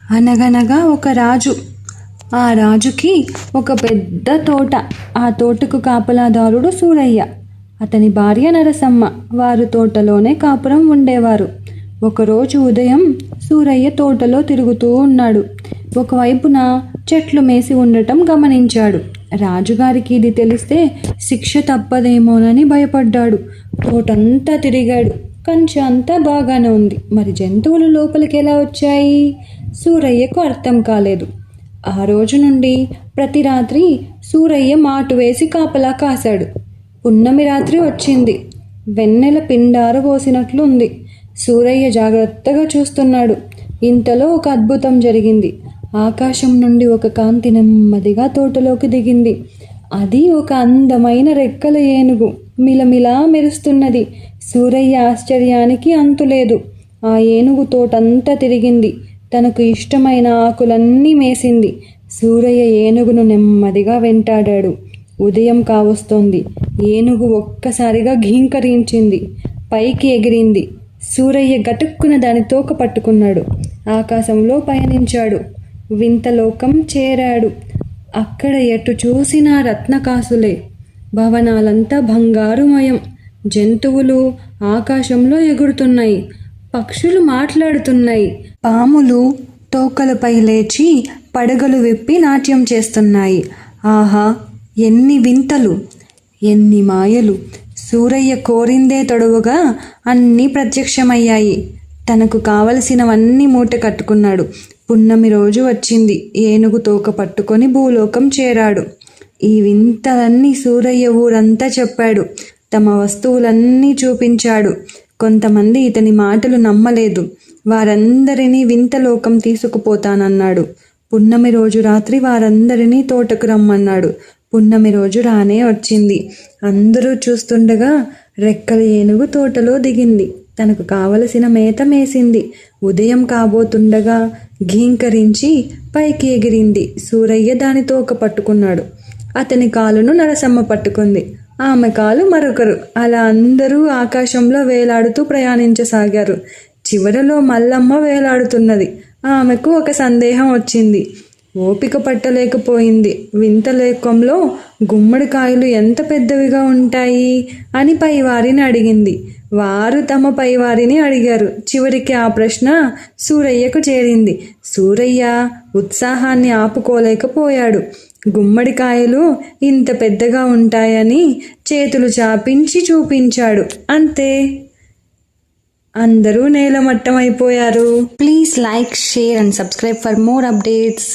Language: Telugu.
అనగనగా ఒక రాజు. ఆ రాజుకి ఒక పెద్ద తోట. ఆ తోటకు కాపలాదారుడు సూరయ్య, అతని భార్య నరసమ్మ. వారు తోటలోనే కాపురం ఉండేవారు. ఒకరోజు ఉదయం సూరయ్య తోటలో తిరుగుతూ ఉన్నాడు. ఒకవైపున చెట్లు మేసి ఉండటం గమనించాడు. రాజుగారికి ఇది తెలిస్తే శిక్ష తప్పదేమోనని భయపడ్డాడు. తోటంతా తిరిగాడు. కంచె అంతా బాగానే ఉంది. మరి జంతువులు లోపలికి ఎలా వచ్చాయి? సూరయ్యకు అర్థం కాలేదు. ఆ రోజు నుండి ప్రతి రాత్రి సూరయ్య మాటు వేసి కాపలా కాశాడు. పున్నమి రాత్రి వచ్చింది. వెన్నెల పిండార పోసినట్లు ఉంది. సూరయ్య జాగ్రత్తగా చూస్తున్నాడు. ఇంతలో ఒక అద్భుతం జరిగింది. ఆకాశం నుండి ఒక కాంతి నెమ్మదిగా తోటలోకి దిగింది. అది ఒక అందమైన రెక్కల ఏనుగు. మిలమిలా మెరుస్తున్నది. సూరయ్య ఆశ్చర్యానికి అంతులేదు. ఆ ఏనుగు తోటంతా తిరిగింది. తనకు ఇష్టమైన ఆకులన్నీ మేసింది. సూరయ్య ఏనుగును నెమ్మదిగా వెంటాడాడు. ఉదయం కావస్తోంది. ఏనుగు ఒక్కసారిగా ఘీంకరించింది. పైకి ఎగిరింది. సూరయ్య గటుక్కున దాని తోక పట్టుకున్నాడు. ఆకాశంలో పయనించాడు. వింతలోకం చేరాడు. అక్కడ ఎటు చూసినా రత్నకాసులే. భవనాలంతా బంగారుమయం. జంతువులు ఆకాశంలో ఎగురుతున్నాయి. పక్షులు మాట్లాడుతున్నాయి. పాములు తోకలపై లేచి పడగలు విప్పి నాట్యం చేస్తున్నాయి. ఆహా, ఎన్ని వింతలు, ఎన్ని మాయలు! సూరయ్య కోరిందే తొడవుగా అన్నీ ప్రత్యక్షమయ్యాయి. తనకు కావలసినవన్నీ మూట కట్టుకున్నాడు. పున్నమి రోజు వచ్చింది. ఏనుగు తోక పట్టుకొని భూలోకం చేరాడు. ఈ వింతలన్నీ సూరయ్య ఊరంతా చెప్పాడు. తమ వస్తువులన్నీ చూపించాడు. కొంతమంది ఇతని మాటలు నమ్మలేదు. వారందరినీ వింతలోకం తీసుకుపోతానన్నాడు. పున్నమి రోజు రాత్రి వారందరినీ తోటకు రమ్మన్నాడు. పున్నమి రోజు రానే వచ్చింది. అందరూ చూస్తుండగా రెక్కల ఏనుగు తోటలో దిగింది. తనకు కావలసిన మేత మేసింది. ఉదయం కాబోతుండగా ఘీంకరించి పైకి ఎగిరింది. సూరయ్య దాని తోక పట్టుకున్నాడు. అతని కాలును నరసమ్మ పట్టుకుంది. ఆమె కాలు మరొకరు. అలా అందరూ ఆకాశంలో వేలాడుతూ ప్రయాణించసాగారు. చివరలో మల్లమ్మ వేలాడుతున్నది. ఆమెకు ఒక సందేహం వచ్చింది. ఓపిక పట్టలేకపోయింది. వింతలోకంలో గుమ్మడికాయలు ఎంత పెద్దవిగా ఉంటాయి అని పైవారిని అడిగింది. వారు తమ పైవారిని అడిగారు. చివరికి ఆ ప్రశ్న సూరయ్యకు చేరింది. సూరయ్య ఉత్సాహాన్ని ఆపుకోలేకపోయాడు. గుమ్మడికాయలు ఇంత పెద్దగా ఉంటాయని చేతులు చాపించి చూపించాడు. అంతే, అందరూ నేలమట్టమైపోయారు. Please like, share and subscribe for more updates.